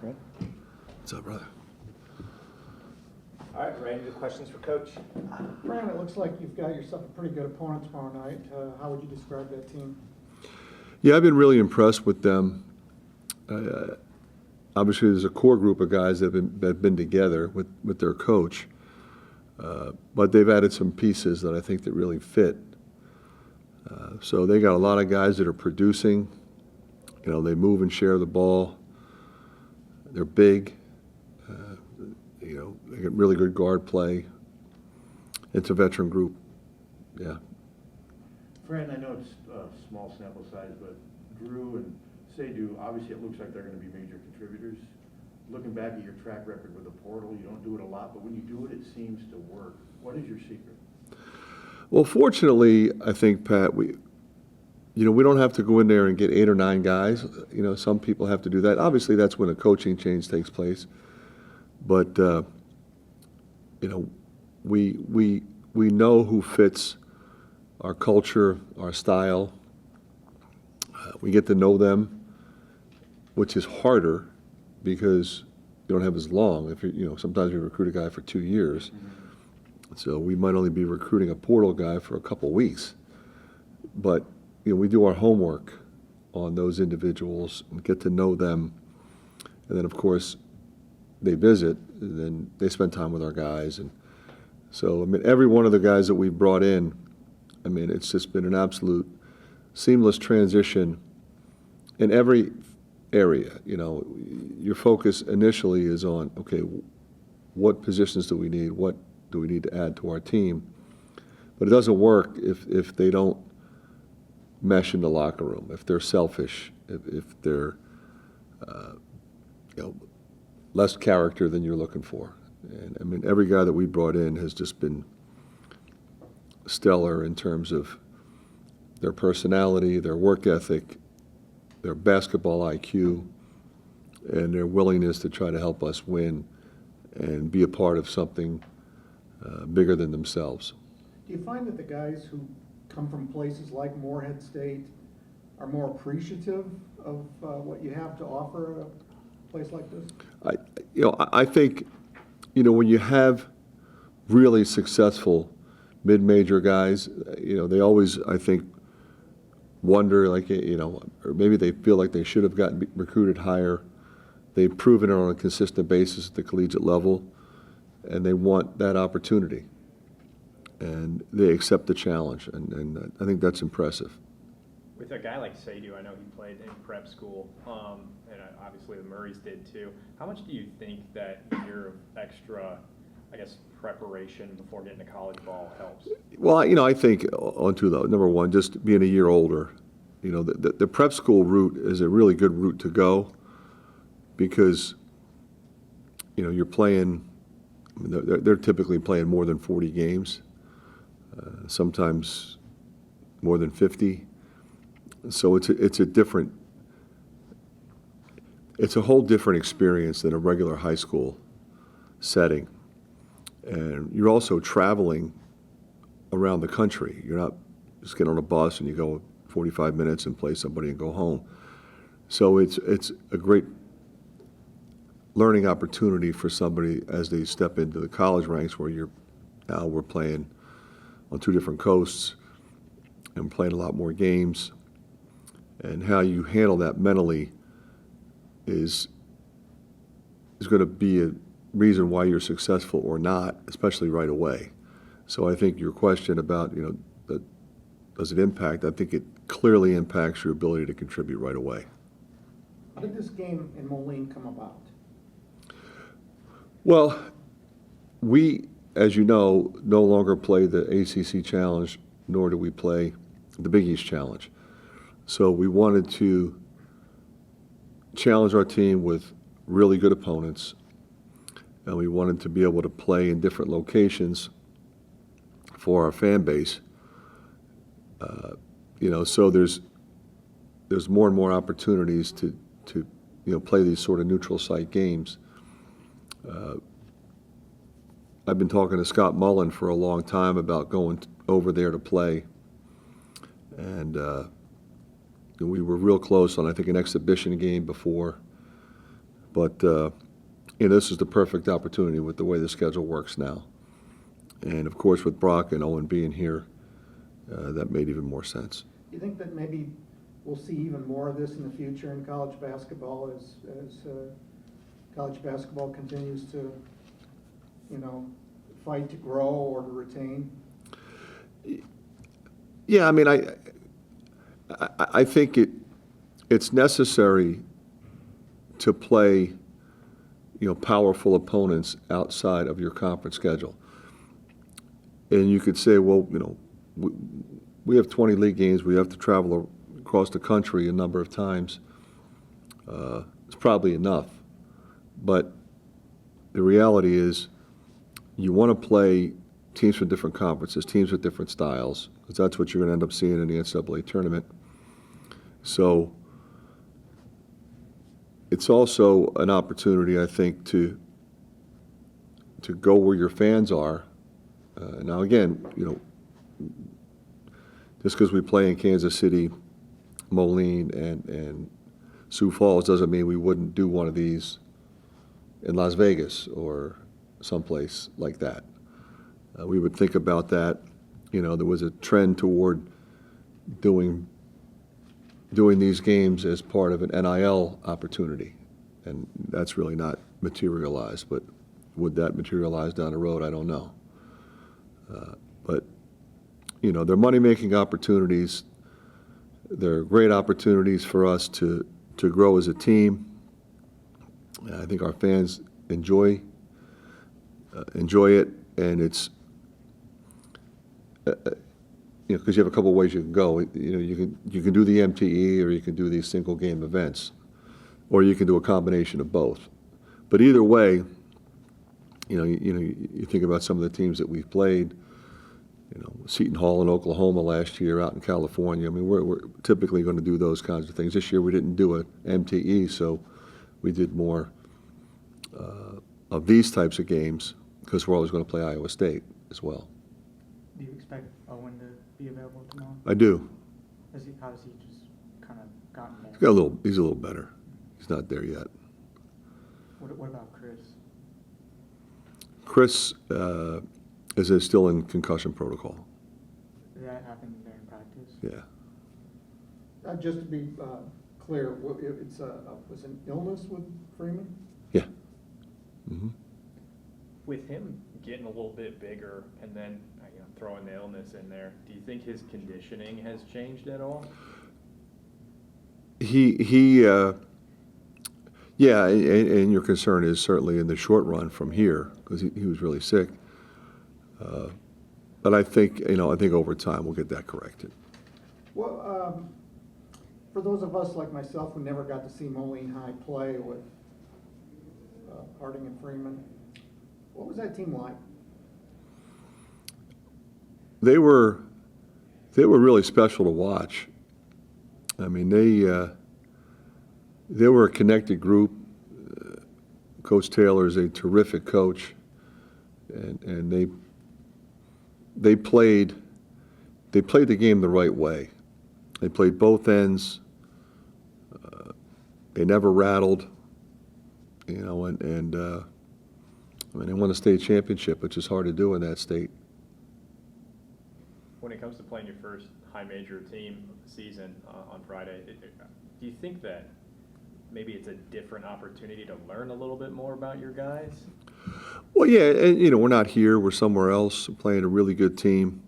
Fran? What's up, brother? All right, ready to questions for Coach? Fran, it looks like you've got yourself a pretty good opponent tomorrow night. How would you describe that team? Yeah, I've been really impressed with them. Obviously, there's a core group of guys that have been together with their coach, but they've added some pieces that I think that really fit. So they got a lot of guys that are producing. You know, they move and share the ball. They're big. You know, they get really good guard play. It's a veteran group. Yeah. Fran, I know it's a small sample size, but Drew and Seydu, obviously it looks like they're going to be major contributors. Looking back at your track record with the portal, you don't do it a lot, but when you do it, it seems to work. What is your secret? Well, fortunately, I think, Pat, we don't have to go in there and get 8 or 9 guys. You know, some people have to do that. Obviously, that's when a coaching change takes place. But you know, we know who fits our culture, our style. We get to know them, which is harder because you don't have as long. If sometimes we recruit a guy for 2 years, so we might only be recruiting a portal guy for a couple weeks. But we do our homework on those individuals and get to know them, and then of course they visit, and then they spend time with our guys. And so, I mean, every one of the guys that we've brought in, I mean, it's just been an absolute seamless transition in every area. You know, your focus initially is on, okay, what positions do we need? What do we need to add to our team? But it doesn't work if they don't mesh in the locker room, if they're selfish, if they're, less character than you're looking for. And I mean, every guy that we brought in has just been stellar in terms of their personality, their work ethic, their basketball IQ, and their willingness to try to help us win and be a part of something bigger than themselves. Do you find that the guys who come from places like Morehead State are more appreciative of what you have to offer a place like this? I think, when you have really successful mid-major guys, they always, I think, wonder, or maybe they feel like they should have gotten recruited higher. They've proven it on a consistent basis at the collegiate level, and they want that opportunity. And they accept the challenge, and I think that's impressive. With a guy like Seydu, I know he played in prep school, and obviously the Murrays did too. How much do you think that year of extra, preparation before getting to college ball helps? Well, I think on two, though. Number one, just being a year older, the prep school route is a really good route to go because, you're playing, they're typically playing more than 40 games, sometimes more than 50. So it's a whole different experience than a regular high school setting. And you're also traveling around the country. You're not just getting on a bus and you go 45 minutes and play somebody and go home. So it's a great learning opportunity for somebody as they step into the college ranks where we're playing on 2 different coasts and playing a lot more games. And how you handle that mentally is going to be a reason why you're successful or not, especially right away. So I think your question about, does it impact? I think it clearly impacts your ability to contribute right away. How did this game in Moline come about? Well, we, as you know, no longer play the ACC Challenge, nor do we play the Big East Challenge. So we wanted to challenge our team with really good opponents, and we wanted to be able to play in different locations for our fan base. So there's more and more opportunities to play these sort of neutral site games. I've been talking to Scott Mullen for a long time about going over there to play, and we were real close on, I think, an exhibition game before, But, this is the perfect opportunity with the way the schedule works now. And of course, with Brock and Owen being here, that made even more sense. You think that maybe we'll see even more of this in the future in college basketball as college basketball continues to, fight to grow or to retain? Yeah, I mean, I think it's necessary to play, powerful opponents outside of your conference schedule. And you could say, well, we have 20 league games. We have to travel across the country a number of times. It's probably enough. But the reality is you want to play teams from different conferences, teams with different styles, because that's what you're going to end up seeing in the NCAA tournament. So it's also an opportunity, I think, to go where your fans are. Now, again, just because we play in Kansas City, Moline, and Sioux Falls doesn't mean we wouldn't do one of these in Las Vegas or someplace like that. We would think about that. There was a trend toward doing these games as part of an NIL opportunity, and that's really not materialized. But would that materialize down the road? I don't know. But they're money-making opportunities. They're great opportunities for us to grow as a team. I think our fans enjoy it, and it's because you have a couple ways you can go. You can do the MTE, or you can do these single game events, or you can do a combination of both. But either way, you think about some of the teams that we've played. Seton Hall in Oklahoma last year, out in California. I mean, we're typically going to do those kinds of things. This year we didn't do an MTE, so we did more of these types of games because we're always going to play Iowa State as well. Do you expect Owen to be available tomorrow? I do. Has he just kind of gotten there? He's a little better. He's not there yet. What about Chris? Chris is still in concussion protocol. Did that happen during practice? Yeah. Just to be clear, it's was an illness with Freeman? Yeah. Mm-hmm. With him getting a little bit bigger and then throwing the illness in there, do you think his conditioning has changed at all? Yeah, and your concern is certainly in the short run from here because he was really sick. But I think over time we'll get that corrected. Well, for those of us like myself who never got to see Moline High play with Harding and Freeman, what was that team like? They were really special to watch. I mean, they were a connected group. Coach Taylor is a terrific coach, and they played the game the right way. They played both ends. They never rattled, and I mean, they won a state championship, which is hard to do in that state. When it comes to playing your first high major team of the season on Friday, do you think that maybe it's a different opportunity to learn a little bit more about your guys? Well, yeah, and we're not here. We're somewhere else playing a really good team,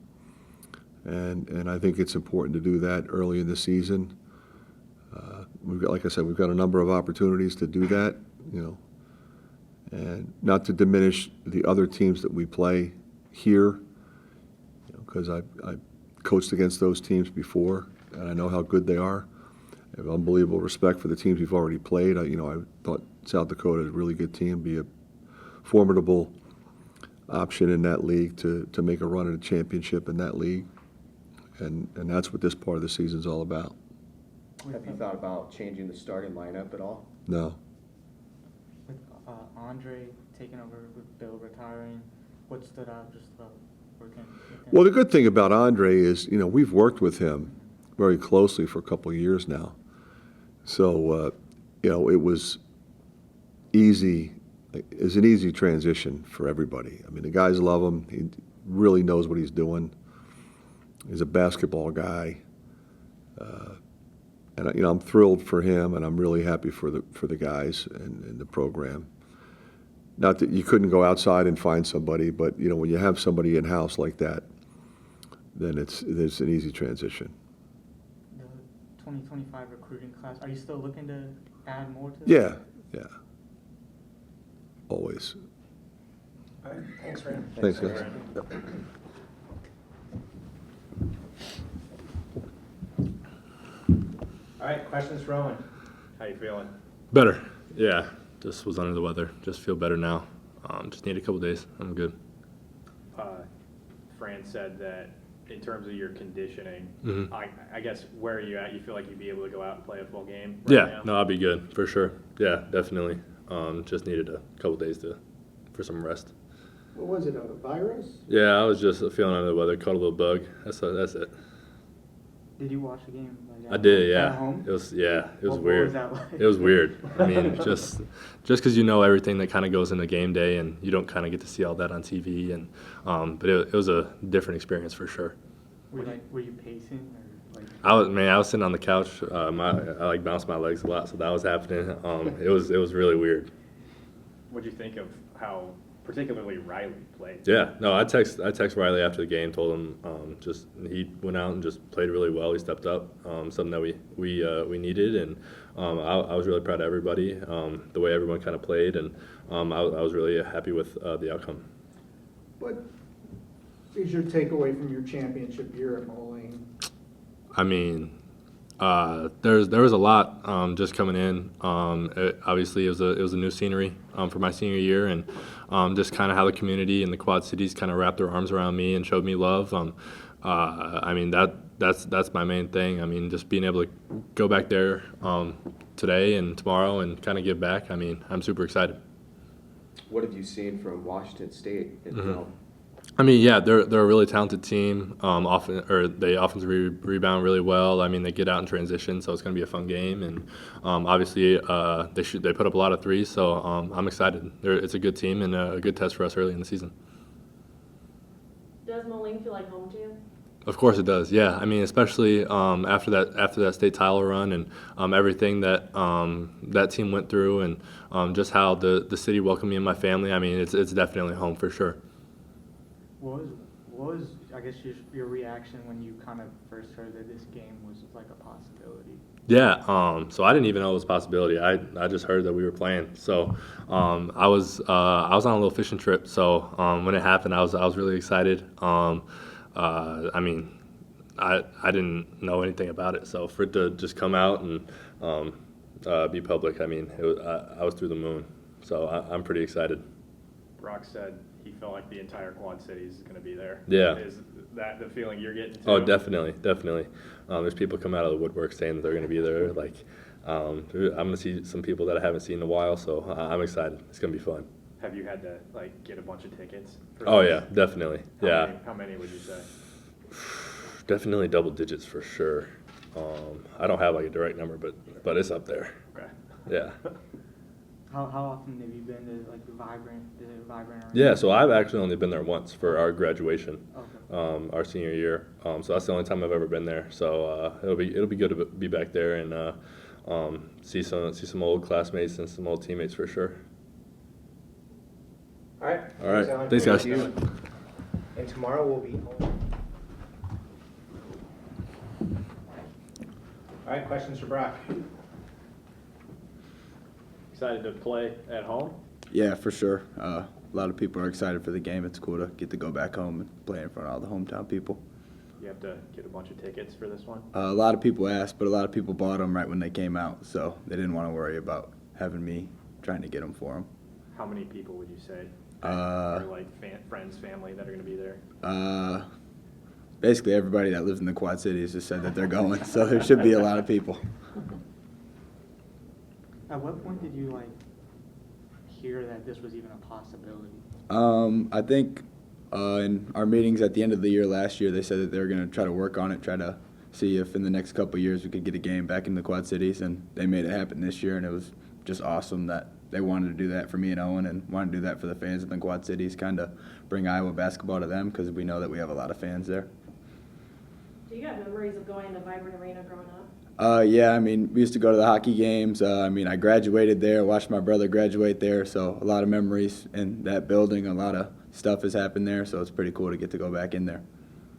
and I think it's important to do that early in the season. Like I said, we've got a number of opportunities to do that, and not to diminish the other teams that we play here, because I coached against those teams before, and I know how good they are. I have unbelievable respect for the teams we've already played. I thought South Dakota is a really good team, be a formidable option in that league to make a run at a championship in that league, and that's what this part of the season's all about. Have you thought about changing the starting lineup at all? No. With Andre taking over with Bill retiring, what stood out just about working with him? Well, the good thing about Andre is, we've worked with him very closely for a couple of years now. So, it was easy, is an easy transition for everybody. I mean, the guys love him. He really knows what he's doing. He's a basketball guy. And I'm thrilled for him, and I'm really happy for the guys and the program. Not that you couldn't go outside and find somebody, but when you have somebody in house like that, then it's an easy transition. The 2025 recruiting class, are you still looking to add more to that? Yeah. Always. All right, thanks, Fran. Thanks, guys. All right, questions for Owen? How you feeling? Better. Yeah. Just was under the weather. Just feel better now. Just need a couple days. I'm good. Fran said that in terms of your conditioning, Mhm. I guess where are you at? You feel like you'd be able to go out and play a full game right Yeah. now? No, I'll be good for sure. Yeah, definitely. Just needed a couple days for some rest. What was it, a virus? Yeah, I was just feeling under the weather. Caught a little bug. That's it. Did you watch the game? Like, I did. At Yeah. home? It was What weird. was that like? It was weird. I mean, just because you know everything that kind of goes into game day, and you don't kind of get to see all that on TV, and but it was a different experience for sure. Were you pacing or like? I was sitting on the couch. I like bounce my legs a lot, so that was happening. It was really weird. What'd you think of how particularly Riley played? Yeah, no, I text Riley after the game, told him just he went out and just played really well. He stepped up, something that we needed, and I was really proud of everybody, the way everyone kind of played, and I was really happy with the outcome. What is your takeaway from your championship year at Moline? I mean, there was a lot just coming in. Obviously, it was a new scenery for my senior year, and just kind of how the community and the Quad Cities kind of wrapped their arms around me and showed me love. I mean, that's my main thing. I mean, just being able to go back there today and tomorrow and kind of give back. I mean, I'm super excited. What have you seen from Washington State in film? I mean, yeah, they're a really talented team. They offensively rebound really well. I mean, they get out in transition, so it's going to be a fun game. And obviously, they put up a lot of threes, so I'm excited. It's a good team and a good test for us early in the season. Does Moline feel like home to you? Of course it does. Yeah, I mean, especially after that state title run and everything that team went through, and just how the city welcomed me and my family. I mean, it's definitely home for sure. What was I guess your reaction when you kind of first heard that this game was like a possibility? Yeah, so I didn't even know it was a possibility. I just heard that we were playing. So I was on a little fishing trip. So when it happened, I was really excited. I mean, I didn't know anything about it. So for it to just come out and be public, I mean, I was through the moon. So I'm pretty excited. Brock said he felt like the entire Quad Cities is going to be there. Yeah. Is that the feeling you're getting too? Oh, definitely. There's people come out of the woodwork saying that they're going to be there. Like, I'm going to see some people that I haven't seen in a while, so I'm excited. It's going to be fun. Have you had to get a bunch of tickets? Oh yeah, definitely. How many would you say? Definitely double digits for sure. I don't have a direct number, but it's up there. Okay. Yeah. How often have you been to the Vibrant? Is it Vibrant? Yeah, so I've actually only been there once for our graduation, Okay. our senior year. So that's the only time I've ever been there. So it'll be good to be back there and see some old classmates and some old teammates for sure. All right. All right. Alan. Thanks, guys. Thank you. And tomorrow we'll be home. All right, questions for Brock? Excited to play at home? Yeah, for sure. A lot of people are excited for the game. It's cool to get to go back home and play in front of all the hometown people. You have to get a bunch of tickets for this one? A lot of people asked, but a lot of people bought them right when they came out, so they didn't want to worry about having me trying to get them for them. How many people would you say? Uh, Or friends, family that are going to be there? Basically, everybody that lives in the Quad Cities just said that they're going, so there should be a lot of people. At what point did you hear that this was even a possibility? I think in our meetings at the end of the year last year, they said that they were going to try to work on it, try to see if in the next couple of years we could get a game back in the Quad Cities, and they made it happen this year, and it was just awesome that they wanted to do that for me and Owen and wanted to do that for the fans in the Quad Cities, kind of bring Iowa basketball to them because we know that we have a lot of fans there. Do you have memories of going to Vibrant Arena growing up? Yeah, I mean, we used to go to the hockey games. I mean, I graduated there, watched my brother graduate there, so a lot of memories in that building. A lot of stuff has happened there, so it's pretty cool to get to go back in there.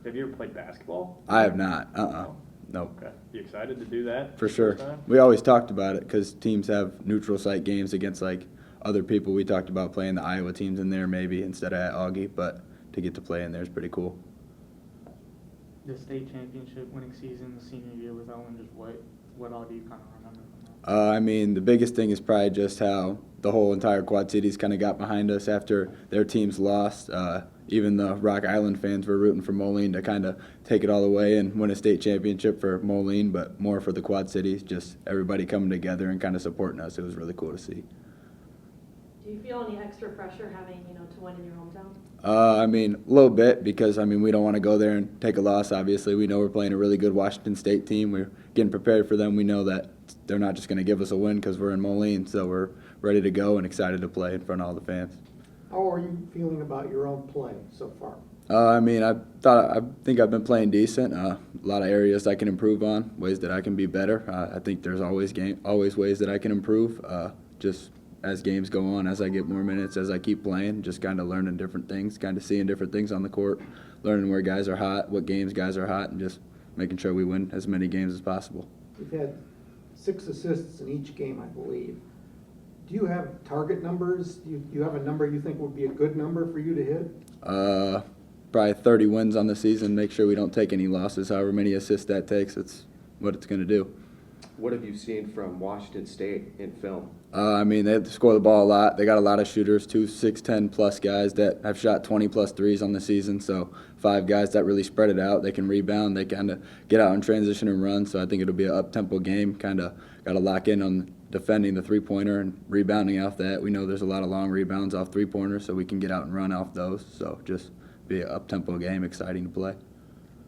Have you ever played basketball? I have not. Nope. Okay. You excited to do that? For the sure. first time? We always talked about it because teams have neutral site games against like other people. We talked about playing the Iowa teams in there maybe instead of at Augie, but to get to play in there is pretty cool. The state championship winning season, the senior year with Owen, just what all do you kind of remember from that? I mean, the biggest thing is probably just how the whole entire Quad Cities kind of got behind us after their teams lost. Even the Rock Island fans were rooting for Moline to kind of take it all away and win a state championship for Moline, but more for the Quad Cities, just everybody coming together and kind of supporting us. It was really cool to see. Do you feel any extra pressure having, to win in your hometown? I mean, a little bit because, I mean, we don't want to go there and take a loss, obviously. We know we're playing a really good Washington State team. We're getting prepared for them. We know that they're not just going to give us a win because we're in Moline, so we're ready to go and excited to play in front of all the fans. How are you feeling about your own play so far? I mean, I think I've been playing decent. A lot of areas I can improve on, ways that I can be better. I think there's always ways that I can improve. Just as games go on, as I get more minutes, as I keep playing, just kind of learning different things, kind of seeing different things on the court, learning where guys are hot, what games guys are hot, and just making sure we win as many games as possible. You've had 6 assists in each game, I believe. Do you have target numbers? Do you have a number you think would be a good number for you to hit? Probably 30 wins on the season, make sure we don't take any losses, however many assists that takes, it's what it's going to do. What have you seen from Washington State in film? I mean, they score the ball a lot. They got a lot of shooters, 2 6'10" plus guys that have shot 20 plus threes on the season. So 5 guys that really spread it out. They can rebound. They kind of get out in transition and run. So I think it'll be an up-tempo game. Kind of got to lock in on defending the three-pointer and rebounding off that. We know there's a lot of long rebounds off three-pointers, so we can get out and run off those. So just be an up-tempo game, exciting to play.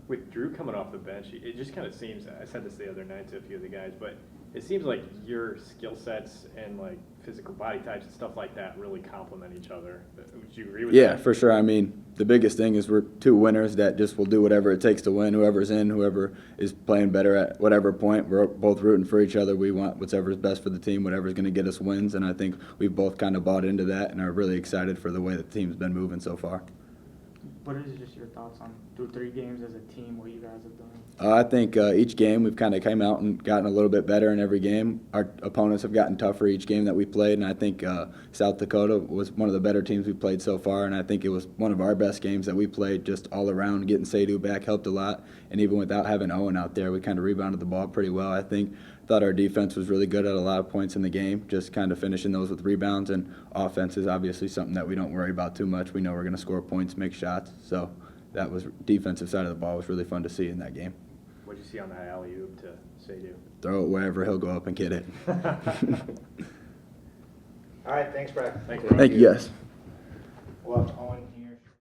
With Drew coming off the bench, it just kind of seems, I said this the other night to a few of the guys, but it seems like your skill sets and like physical body types and stuff like that really complement each other. Would you agree with that? Yeah, for sure. I mean, the biggest thing is we're 2 winners that just will do whatever it takes to win. Whoever's in, whoever is playing better at whatever point, we're both rooting for each other. We want whatever's best for the team, whatever's going to get us wins, and I think we've both kind of bought into that and are really excited for the way the team's been moving so far. What is just your thoughts on through 3 games as a team, what you guys have done? I think each game we've kind of came out and gotten a little bit better in every game. Our opponents have gotten tougher each game that we played, and I think South Dakota was one of the better teams we played so far, and I think it was one of our best games that we played just all around. Getting Seydu back helped a lot, and even without having Owen out there, we kind of rebounded the ball pretty well. I thought our defense was really good at a lot of points in the game, just kind of finishing those with rebounds, and offense is obviously something that we don't worry about too much. We know we're going to score points, make shots, so that was defensive side of the ball was really fun to see in that game. What did you see on that alley-oop to Seydu? Throw it wherever, he'll go up and get it. All right, thanks, Brad. Thanks, bro. Thank you, guys. Well,